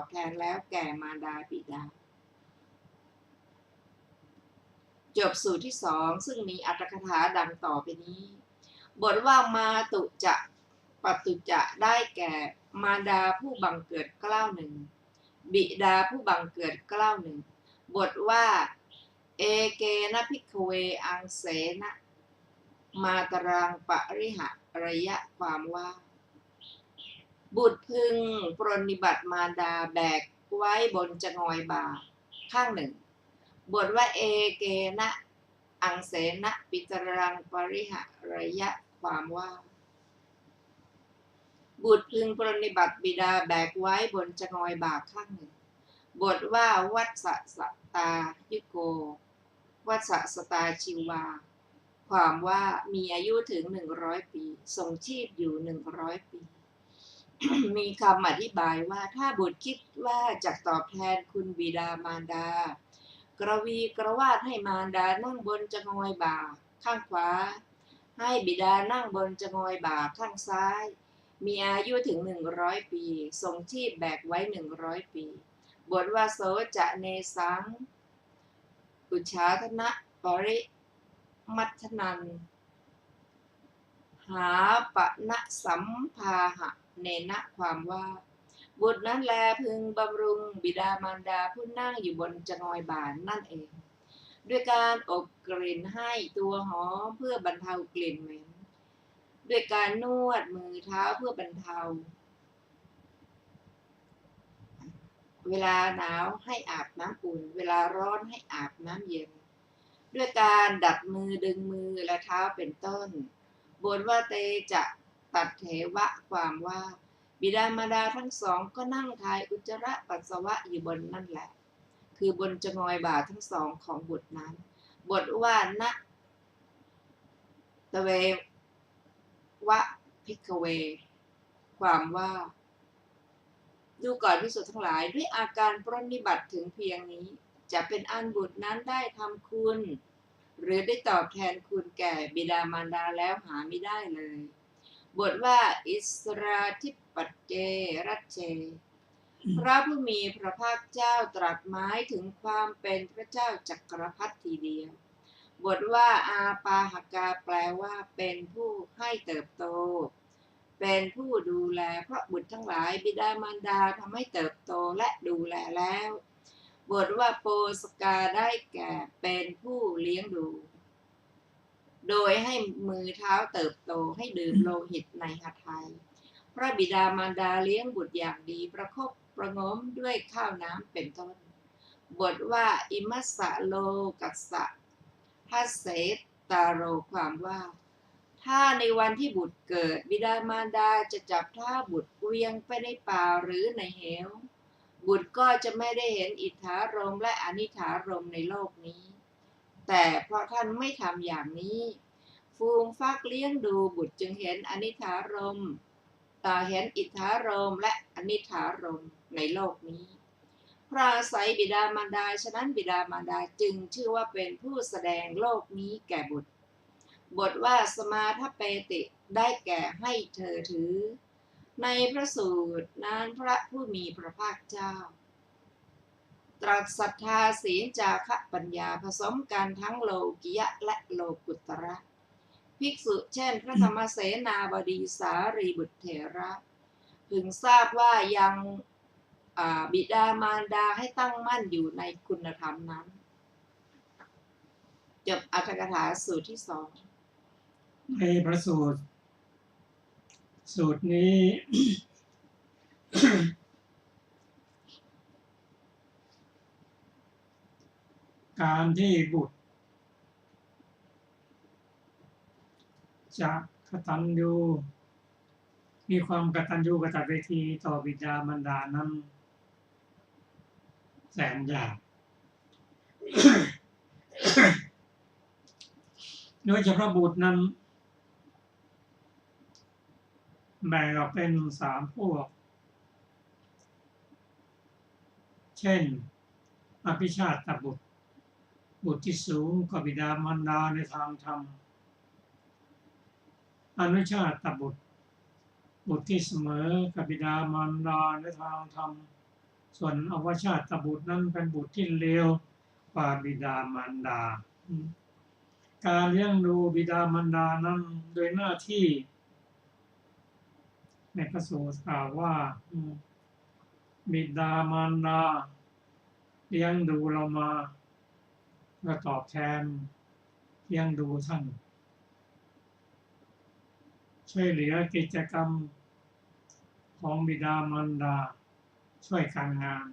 บแทนแล้วแก่มารดาบิดาจบสูตรที่2ซึ่งมีอรรถกถาดังต่อไปนี้บทว่ามาตุจะปัตตุจะได้แก่มารดาผู้บังเกิดเกล้าหนึ่งบิดาผู้บังเกิดเกล้าหนึ่งบทว่าเอเกนะภิกขเวอังเสนะมาตรังปริหะระยะความว่าบุตรพึงปรนนิบัติมารดาแบกไว้บนจงอยบ่าข้างหนึ่งบทว่าเอเกนะอังเสนะปิตรังปริหะระยะความว่าบุตรพึงปรนนิบัติบิดาแบกไว้บนจงอยบ่าข้างหนึ่งบทว่าวัสสตายุโกวัสสตาชิวาความว่ามีอายุถึง100ปีทรงชีพอยู่100ปี มีคำอธิบายว่าถ้าบุตรคิดว่าจะตอบแทนคุณบิดามารดากระวีกระวาดให้มารดานั่งบนจงอยบ่าข้างขวาให้บิดานั่งบนจงอยบ่าข้างซ้ายมีอายุถึง100ปีทรงชีพแบกไว้100ปีบทว่าโสจะเนสังอุชาธนะปริมัทนันหาปะนะสัมภาหะเนนะความว่าบุตรนั้นแลพึงบำรุงบิดามารดาผู้นั่งอยู่บนจงอยบ่านั่นเองด้วยการอบกลิ่นให้ตัวหอมเพื่อบรรเทากลิ่นเหม็นด้วยการนวดมือเท้าเพื่อบรรเทาเวลาหนาวให้อาบน้ำอุ่นเวลาร้อนให้อาบน้ำเย็นด้วยการดัดมือดึงมือและเท้าเป็นต้นบทว่าเตจะตัดเถวะความว่าบิดามารดาทั้งสองก็นั่งทายอุจจาระปัสสาวะอยู่บนนั่นแหละคือบนจงอยบ่าทั้งสองของบุตรนั้นบทว่านะตะเววะภิกขเวความว่าดูก่อนภิกษุทั้งหลายด้วยอาการปรนนิบัติถึงเพียงนี้จะเป็นอันบุตรนั้นได้ทำคุณหรือได้ตอบแทนคุณแก่บิดามารดาแล้วหาไม่ได้เลยบทว่าอิสราธิปัจเจรัจเจพระผู้มีพระภาคเจ้าตรัสหมายถึงความเป็นพระเจ้าจักรพรรดิทีเดียวบทว่าอาปาหกาแปลว่าเป็นผู้ให้เติบโตเป็นผู้ดูแลเพราะบุตรทั้งหลายบิดามารดาทำให้เติบโตและดูแลแล้วบทว่าโปสกาได้แก่เป็นผู้เลี้ยงดูโดยให้มือเท้าเติบโตให้ดื่มโลหิตในหทัยพระบิดามารดาเลี้ยงบุตรอย่างดีประคบประงมด้วยข้าวน้ำเป็นต้นบทว่าอิมัสสะโลกัสสะทัสเสตาโรความว่าถ้าในวันที่บุตรเกิดบิดามารดาจะจับเท้าบุตรเวียงไปในป่าหรือในเหวบุตรก็จะไม่ได้เห็นอิทธารมและอนิถารมในโลกนี้แต่เพราะท่านไม่ทำอย่างนี้ฟูมฟักเลี้ยงดูบุตรจึงเห็นอนิถารมเห็นอิทธารมและอนิถารมในโลกนี้ พระอาศัยบิดามารดาฉะนั้นบิดามารดาจึงชื่อว่าเป็นผู้แสดงโลกนี้แก่บุตรบทว่าสมาทเปติได้แก่ให้เธอถือในพระสูตรนั้นพระผู้มีพระภาคเจ้าตรัสศรัทธาศีลจาคะปัญญาผสมกันทั้งโลกิยะและโลกุตระภิกษุเช่นพระธรรมเสนาบดีสารีบุตรเถระพึงทราบว่ายังบิดามารดาให้ตั้งมั่นอยู่ในคุณธรรมนั้นจบอรรถกถาสูตรที่สองในพระสูตรนี้ การที่บุตรจะกตัญญูมีความกตัญญูกตเวทีต่อบิดามารดานั้นแสนยาก โดยเฉพาะบุตรนั้นแบ่งออกเป็น3 พวกเช่นอภิชาติบุตรที่สูงกว่าบิดามารดาในทางธรรมอนุชาติบุตรที่เสมอกับบิดามารดาในทางธรรมส่วนอวชาติบุตรนั้นเป็นบุตรที่เลวกว่าบิดามารดาการเลี้ยงดูบิดามารดานั้นโดยหน้าที่ในพระสูตรกล่าวว่าบิดามารดาเลี้ยงดูเรามาเพื่อตอบแทนเลี้ยงดูท่านช่วยเหลือกิจกรรมของบิดามารดาช่วยการงาน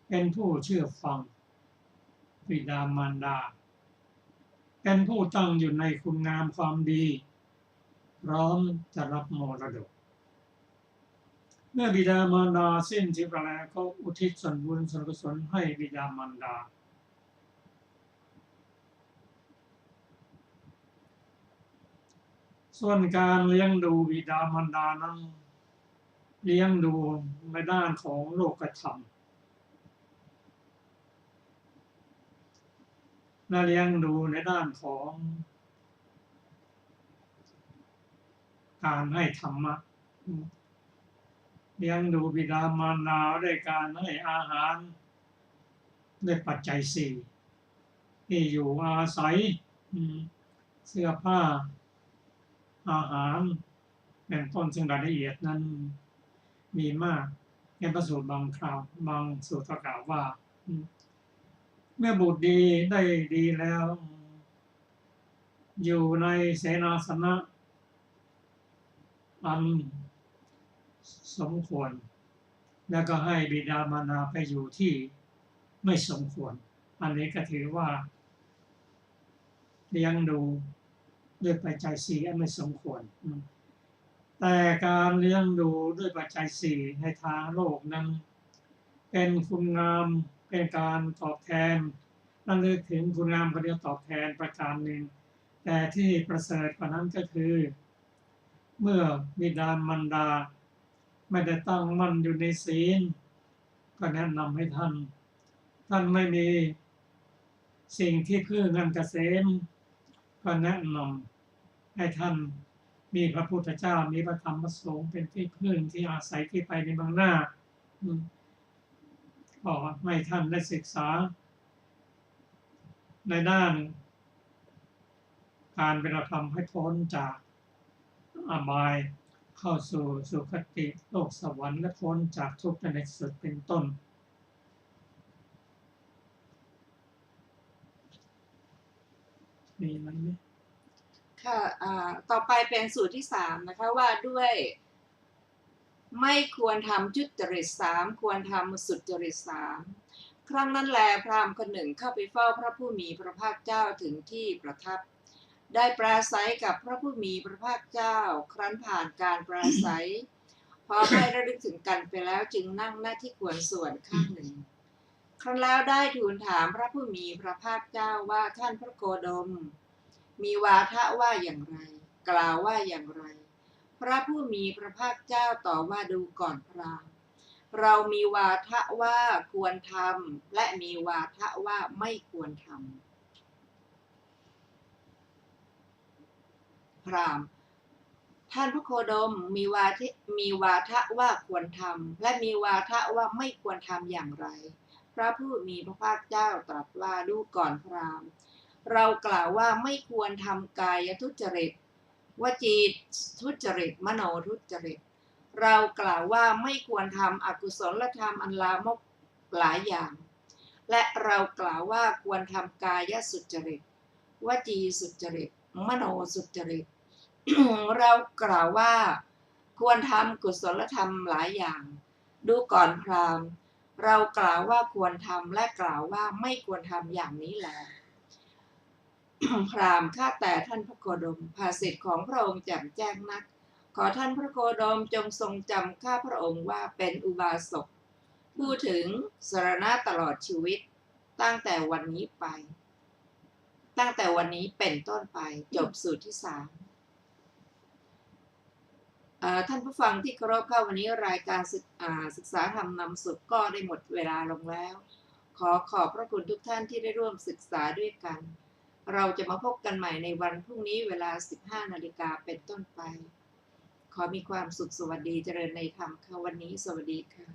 เป็นผู้เชื่อฟังบิดามารดาเป็นผู้ตั้งอยู่ในคุณงามความดีพร้อมจะรับมรดกเมื่อบิดามารดาสิ้นชีพแล้วก็อุทิศส่วนบุญส่วนกุศลให้บิดามารดาส่วนการเลี้ยงดูบิดามารดานั้นเลี้ยงดูในด้านของโลกธรรมและเลี้ยงดูในด้านของการให้ธรรมะเลี้ยงดูบิดามารดาด้วยการให้อาหารด้วยปัจจัย4ที่อยู่อาศัยเสื้อผ้าอาหารเป็นต้นซึ่งรายละเอียดนั้นมีมากในพระสูตรบางคราวบางสูตรกล่าวว่าเมื่อบุตรดีได้ดีแล้วอยู่ในเสนาสนะอันสมควรแล้วก็ให้บิดามารดาไปอยู่ที่ไม่สมควรอันนี้ก็ถือว่าเลี้ยงดูด้วยปัจจัย4อันไม่สมควรแต่การเลี้ยงดูด้วยปัจจัย4ในทางโลกนั้นเป็นคุณงามเป็นการตอบแทนระลึกถึงคุณงามประเดียวตอบแทนประการหนึ่งแต่ที่ประเสริฐกว่านั้นก็คือเมื่อบิดามารดาไม่ได้ตั้งมั่นอยู่ในศีลก็แนะนำให้ท่านไม่มีสิ่งที่พึ่งอันเกษมก็แนะนำให้ท่านมีพระพุทธเจ้ามีพระธรรมพระสงฆ์เป็นที่พึ่งที่อาศัยที่ไปในเบื้องหน้าก็ให้ท่านได้ศึกษาในด้านการเป็นธรรมให้พ้นจากอบายเข้าสู่สุคติโลกสวรรค์และพ้นจากทุกข์ในสุดเป็นต้นมีไหมค่ะต่อไปเป็นสูตรที่3นะคะว่าด้วยไม่ควรทำทุจริต3ควรทำสุจริต3ครั้งนั้นแลพราหมณ์คนหนึ่งเข้าไปเฝ้าพระผู้มีพระภาคเจ้าถึงที่ประทับได้ปราศัยกับพระผู้มีพระภาคเจ้าครั้นผ่านการปราศัยพอได้ระลึกถึงกันไปแล้วจึงนั่งหน้าที่ควรส่วนข้างหนึ่งครั้นแล้วได้ทูลถามพระผู้มีพระภาคเจ้าว่าท่านพระโคดมมีวาทะว่าอย่างไรกล่าวว่าอย่างไรพระผู้มีพระภาคเจ้าตอบว่าดูก่อนพราหมณ์ เรามีวาทะว่าควรทำและมีวาทะว่าไม่ควรทำพราหมณ์ท่านพระโคดมมีวาทะว่าควรทำและมีวาทะว่าไม่ควรทำอย่างไรพระผู้มีพระภาคเจ้าตรัสว่าดูก่อนพราหมณ์เรากล่าวว่าไม่ควรทำกายทุจริตวจีทุจริตมโนทุจริตเรากล่าวว่าไม่ควรทำอกุศลธรรมอันลามกหลายอย่างและเรากล่าวว่าควรทำกายสุจริตวจีสุจริตมโนสุจริต เรากล่าวว่าควรทำกุศลธรรมหลายอย่างดูก่อนพราหมณ์เรากล่าวว่าควรทำและกล่าวว่าไม่ควรทำอย่างนี้แล พราหมณ์ข้าแต่ท่านพระโคดมภาษิตของพระองค์แจ่มแจ้งนักขอท่านพระโคดมจงทรงจำข้าพระองค์ว่าเป็นอุบาสกผู้ถึงสรณะตลอดชีวิตตั้งแต่วันนี้เป็นต้นไปจบสูตรที่ 3ท่านผู้ฟังที่เคารพค่ะวันนี้รายการศึกษาธรรมนำสุขก็ได้หมดเวลาลงแล้วขอบพระคุณทุกท่านที่ได้ร่วมศึกษาด้วยกันเราจะมาพบกันใหม่ในวันพรุ่งนี้เวลา 15 นาฬิกาเป็นต้นไปขอมีความสุขสวัสดีเจริญในธรรมค่ะวันนี้สวัสดีค่ะ